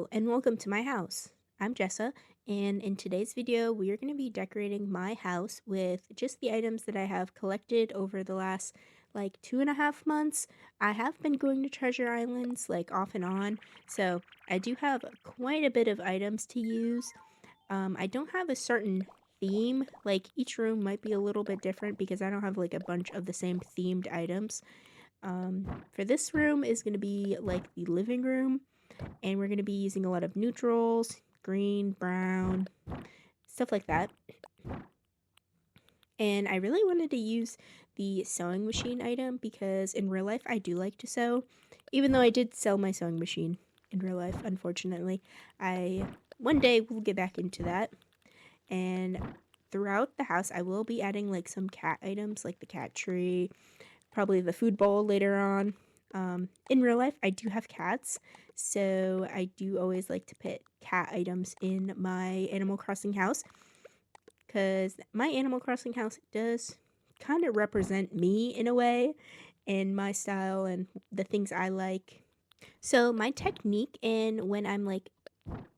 Hello and welcome to my house. I'm Jessa, and in today's video we are going to be decorating my house with just the items that I have collected over the last like 2.5 months. I have been going to treasure islands like off and on, so I do have quite a bit of items to use. I don't have a certain theme, like each room might be a little bit different because I don't have like a bunch of the same themed items. For this room is going to be like the living room, and we're going to be using a lot of neutrals, green, brown, stuff like that. And I really wanted to use the sewing machine item because in real life I do like to sew, even though I did sell my sewing machine in real life, unfortunately. I one day will get back into that. And throughout the house I will be adding like some cat items like the cat tree, probably the food bowl later on. In real life, I do have cats, so I do always like to put cat items in my Animal Crossing house because my Animal Crossing house does kind of represent me in a way and my style and the things I like. So, my technique in when I'm like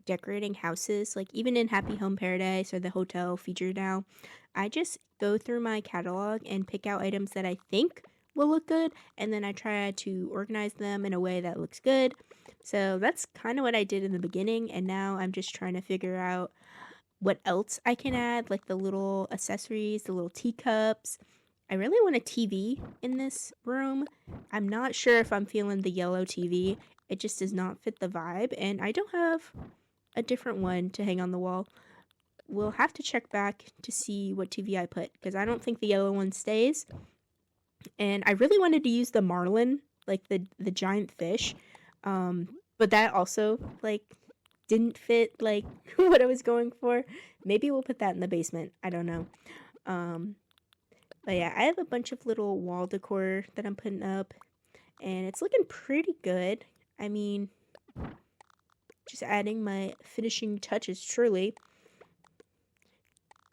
decorating houses, like even in Happy Home Paradise or the hotel featured now, I just go through my catalog and pick out items that I think will look good, and then I try to organize them in a way that looks good. So that's kind of what I did in the beginning, and now I'm just trying to figure out what else I can add, like the little accessories, the little teacups. I really want a TV in this room. I'm not sure if I'm feeling the yellow TV. It just does not fit the vibe, and I don't have a different one to hang on the wall. We'll have to check back to see what TV I put because I don't think the yellow one stays. And I really wanted to use the marlin, like the giant fish, but that also like didn't fit like what I was going for. Maybe we'll put that in the basement. I don't know. Um, but yeah, I have a bunch of little wall decor that I'm putting up, and it's looking pretty good. I mean, just adding my finishing touches truly.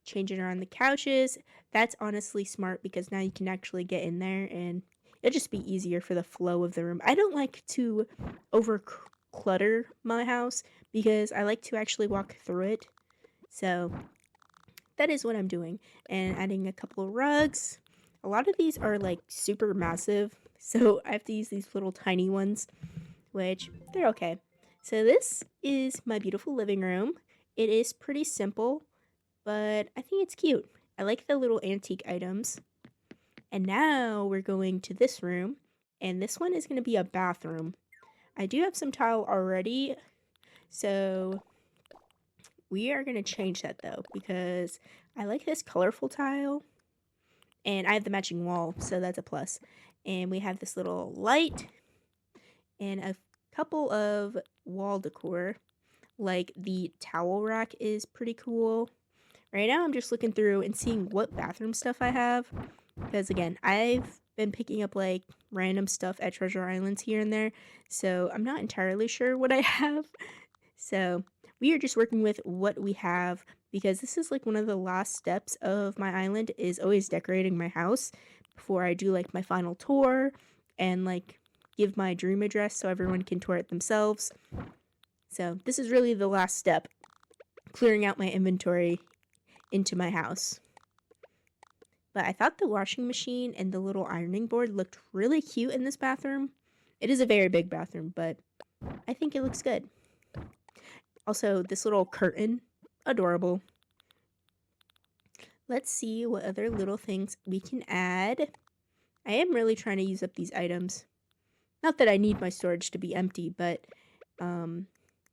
Changing around the couches. That's honestly smart because now you can actually get in there and it'll just be easier for the flow of the room. I don't like to over clutter my house because I like to actually walk through it. So that is what I'm doing. And adding a couple of rugs. A lot of these are like super massive, so I have to use these little tiny ones, which they're okay. So this is my beautiful living room. It is pretty simple, but I think it's cute. I like the little antique items. And now we're going to this room, and this one is going to be a bathroom. I do have some tile already, so we are going to change that though because I like this colorful tile, and I have the matching wall, so that's a plus. And we have this little light and a couple of wall decor, like the towel rack is pretty cool. Right now I'm just looking through and seeing what bathroom stuff I have, because again, I've been picking up like random stuff at treasure islands here and there, so I'm not entirely sure what I have. So we are just working with what we have because this is like one of the last steps of my island is always decorating my house before I do like my final tour and like give my dream address so everyone can tour it themselves. So this is really the last step, clearing out my inventory into my house. But I thought the washing machine and the little ironing board looked really cute in this bathroom. It is a very big bathroom, but I think it looks good. Also, this little curtain, adorable. Let's see what other little things we can add. I am really trying to use up these items. Not that I need my storage to be empty, but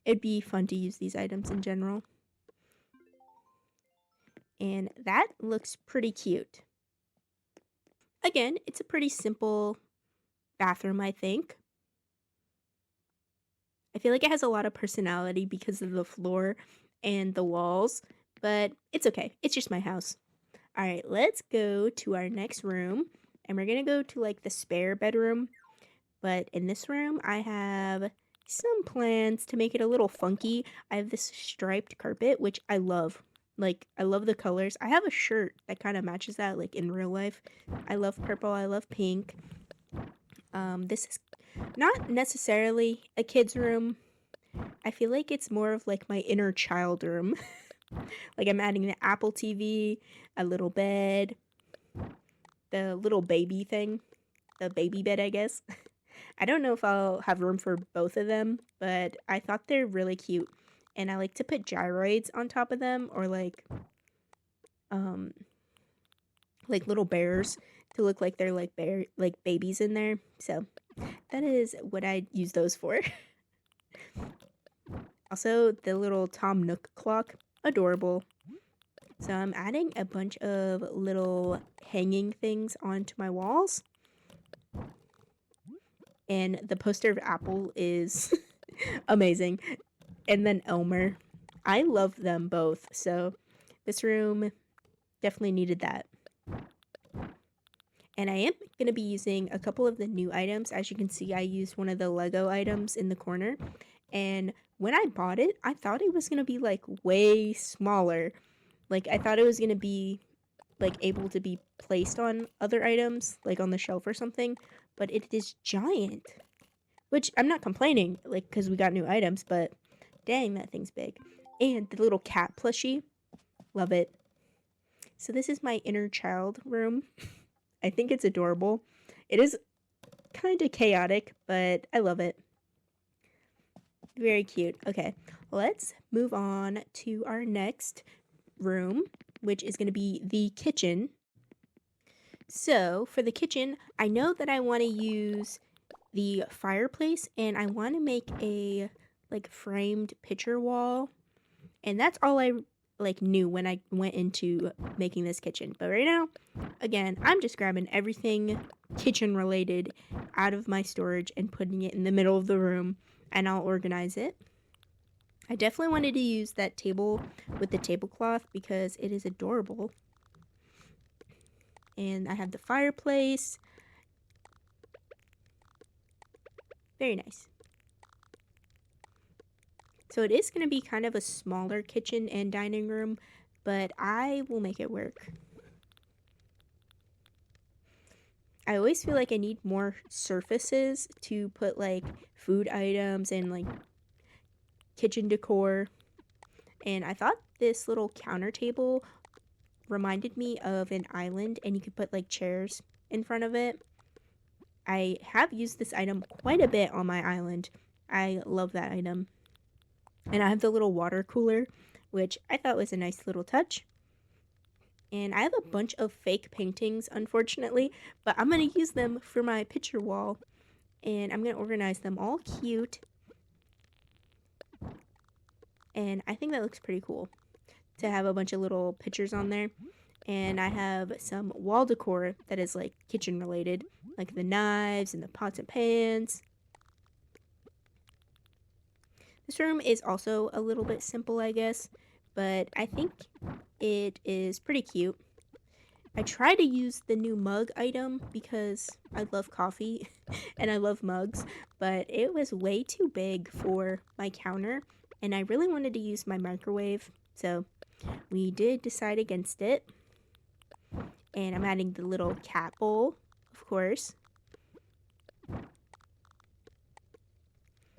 it'd be fun to use these items in general. And that looks pretty cute. Again, it's a pretty simple bathroom, I think. I feel like it has a lot of personality because of the floor and the walls, but it's okay. It's just my house. All right, let's go to our next room, and we're going to go to like the spare bedroom. But in this room, I have some plans to make it a little funky. I have this striped carpet, which I love. Like, I love the colors. I have a shirt that kind of matches that, like, in real life. I love purple. I love pink. This is not necessarily a kid's room. I feel like it's more of like my inner child room. Like I'm adding the Apple TV, a little bed, the little baby thing, the baby bed, I guess. I don't know if I'll have room for both of them, but I thought they're really cute. And I like to put gyroids on top of them, or um like little bears to look like they're like babies in there. So that is what I use those for. Also, the little Tom Nook clock, adorable. So I'm adding a bunch of little hanging things onto my walls. And the poster of Apple is amazing. And then Elmer. I love them both. So this room definitely needed that. And I am going to be using a couple of the new items. As you can see, I used one of the Lego items in the corner. And when I bought it, I thought it was going to be like way smaller. Like I thought it was going to be like able to be placed on other items, like on the shelf or something. But it is giant. Which I'm not complaining, like, because we got new items, but dang, that thing's big. And the little cat plushie. Love it. So this is my inner child room. I think it's adorable. It is kind of chaotic, but I love it. Very cute. Okay, let's move on to our next room, which is going to be the kitchen. So for the kitchen, I know that I want to use the fireplace and I want to make a like framed picture wall. And that's all I like knew when I went into making this kitchen. But right now, again, I'm just grabbing everything kitchen related out of my storage and putting it in the middle of the room, and I'll organize it. I definitely wanted to use that table with the tablecloth because it is adorable. And I have the fireplace. Very nice. So it is going to be kind of a smaller kitchen and dining room, but I will make it work. I always feel like I need more surfaces to put like food items and like kitchen decor. And I thought this little counter table reminded me of an island, and you could put like chairs in front of it. I have used this item quite a bit on my island. I love that item. And I have the little water cooler, which I thought was a nice little touch. And I have a bunch of fake paintings, unfortunately, but I'm going to use them for my picture wall. And I'm going to organize them all cute. And I think that looks pretty cool to have a bunch of little pictures on there. And I have some wall decor that is like kitchen related, like the knives and the pots and pans. This room is also a little bit simple, I guess, but I think it is pretty cute. I try to use the new mug item because I love coffee and I love mugs, but it was way too big for my counter, and I really wanted to use my microwave, so we did decide against it. And I'm adding the little cat bowl, of course.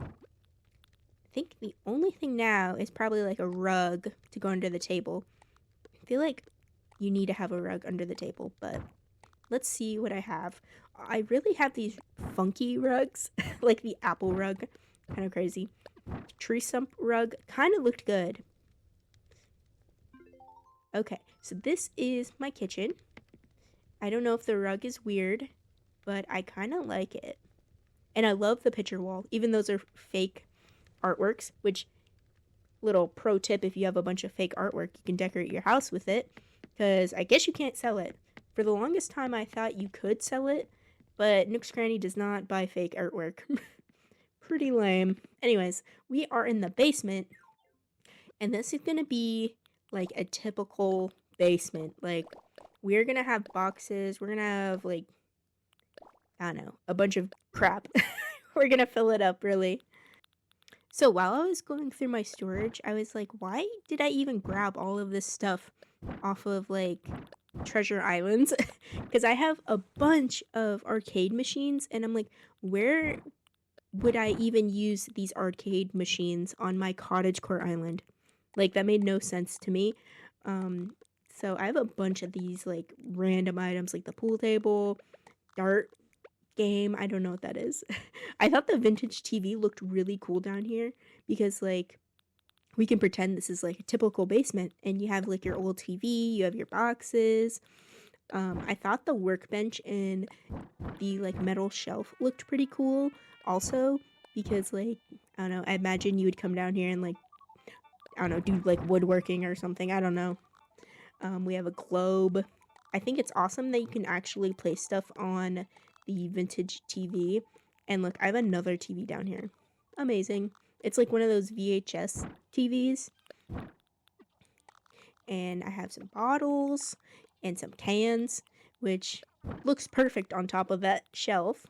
I think the only thing now is probably like a rug to go under the table. I feel like you need to have a rug under the table, but let's see what I have. I really have these funky rugs, like the apple rug, kind of crazy. Tree stump rug kind of looked good. Okay, so this is my kitchen. I don't know if the rug is weird, but I kind of like it. And I love the picture wall, even those are fake artworks, which, little pro tip, if you have a bunch of fake artwork, you can decorate your house with it, because I guess you can't sell it. For the longest time, I thought you could sell it, but Nook's Cranny does not buy fake artwork. Pretty lame. Anyways, we are in the basement, and this is going to be like a typical basement. Like, we're going to have boxes, we're going to have, like, I don't know, a bunch of crap. We're going to fill it up, really. So while I was going through my storage, I was like, why did I even grab all of this stuff off of, like, Treasure Islands? Because I have a bunch of arcade machines, and I'm like, where would I even use these arcade machines on my cottagecore island? Like, that made no sense to me. So I have a bunch of these like random items, like the pool table, dart game. I don't know what that is. I thought the vintage TV looked really cool down here because like we can pretend this is like a typical basement and you have like your old TV, you have your boxes. I thought the workbench and the like metal shelf looked pretty cool also because like I don't know, I imagine you would come down here and like I don't know, do like woodworking or something. I don't know. We have a globe. I think it's awesome that you can actually place stuff on the vintage TV. And look, I have another TV down here. Amazing. It's like one of those VHS TVs. And I have some bottles and some cans, which looks perfect on top of that shelf.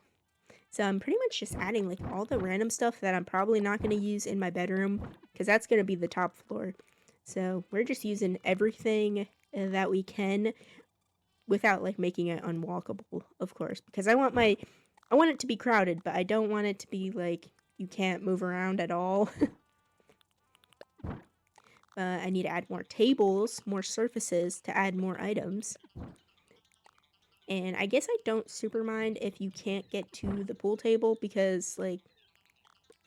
So I'm pretty much just adding like all the random stuff that I'm probably not going to use in my bedroom because that's going to be the top floor. So we're just using everything that we can without like making it unwalkable, of course, because I want it to be crowded, but I don't want it to be like you can't move around at all. I need to add more tables, more surfaces to add more items. And I guess I don't super mind if you can't get to the pool table because, like,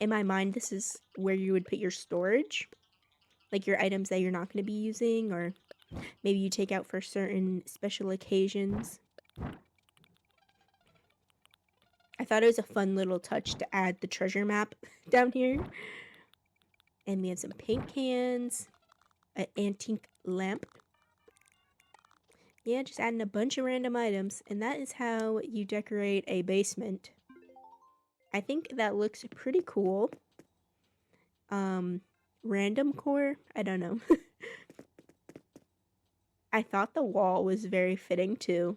in my mind, this is where you would put your storage. Like your items that you're not going to be using, or maybe you take out for certain special occasions. I thought it was a fun little touch to add the treasure map down here. And we have some paint cans, an antique lamp. Yeah, just adding a bunch of random items, and that is how you decorate a basement. I think that looks pretty cool. Random core? I don't know. I thought the wall was very fitting too.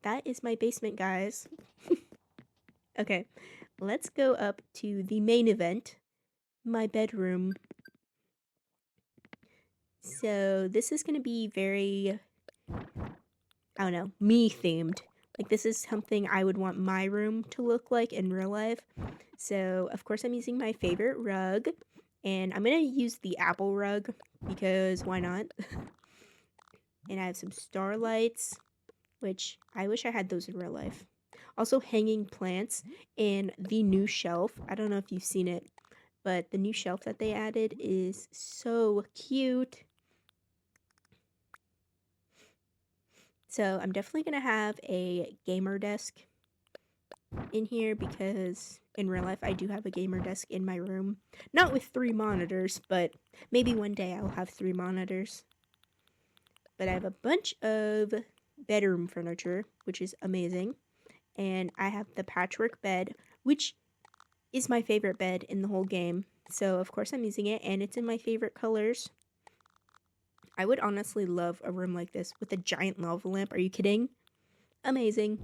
That is my basement, guys. Okay, let's go up to the main event, my bedroom. So this is going to be very, I don't know, me themed. Like this is something I would want my room to look like in real life. So of course I'm using my favorite rug, and I'm going to use the apple rug because why not? And I have some starlights, which I wish I had those in real life. Also hanging plants and the new shelf. I don't know if you've seen it, but the new shelf that they added is so cute. So I'm definitely going to have a gamer desk in here because in real life I do have a gamer desk in my room. Not with 3 monitors, but maybe one day I'll have 3 monitors. But I have a bunch of bedroom furniture, which is amazing. And I have the patchwork bed, which is my favorite bed in the whole game. So of course I'm using it, and it's in my favorite colors. I would honestly love a room like this with a giant lava lamp. Are you kidding? Amazing.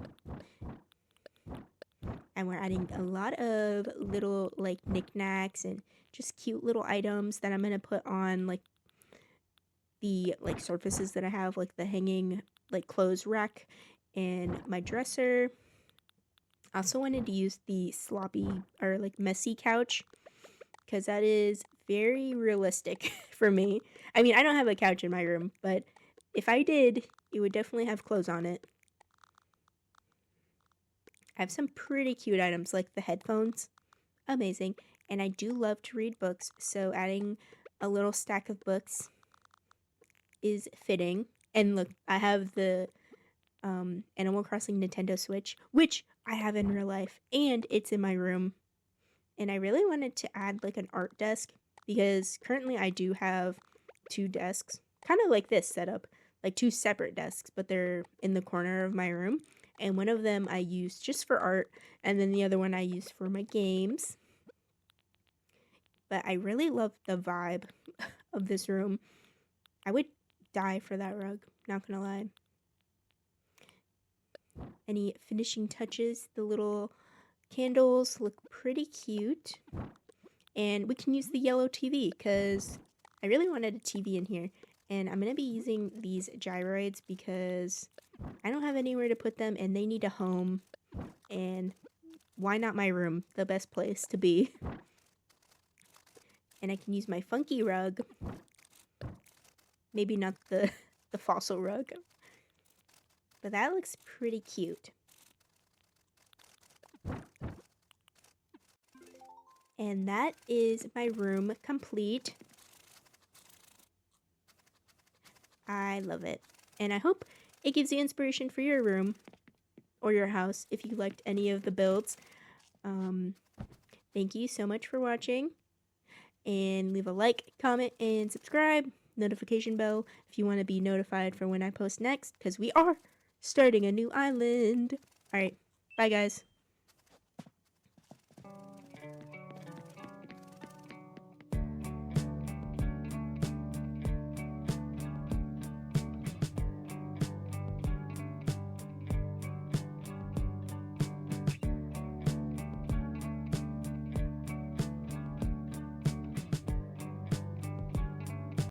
And we're adding a lot of little like knickknacks and just cute little items that I'm going to put on like the like surfaces that I have, like the hanging like clothes rack and my dresser. I also wanted to use the sloppy or like messy couch because that is very realistic for me. I mean, I don't have a couch in my room, but if I did, it would definitely have clothes on it. I have some pretty cute items like the headphones. Amazing. And I do love to read books, so adding a little stack of books is fitting. And look, I have the Animal Crossing Nintendo Switch, which I have in real life, and it's in my room. And I really wanted to add like an art desk because currently I do have 2 desks, kind of like this setup, like 2 separate desks, but they're in the corner of my room. And one of them I use just for art, and then the other one I use for my games. But I really love the vibe of this room. I would die for that rug, not gonna lie. Any finishing touches? The little candles look pretty cute. And we can use the yellow TV because I really wanted a TV in here. And I'm going to be using these gyroids because I don't have anywhere to put them and they need a home. And why not my room? The best place to be. And I can use my funky rug. Maybe not the fossil rug. But that looks pretty cute. And that is my room complete. I love it. And I hope it gives you inspiration for your room or your house if you liked any of the builds. Thank you so much for watching. And leave a like, comment, and subscribe. Notification bell if you want to be notified for when I post next, because we are starting a new island. Alright, bye guys.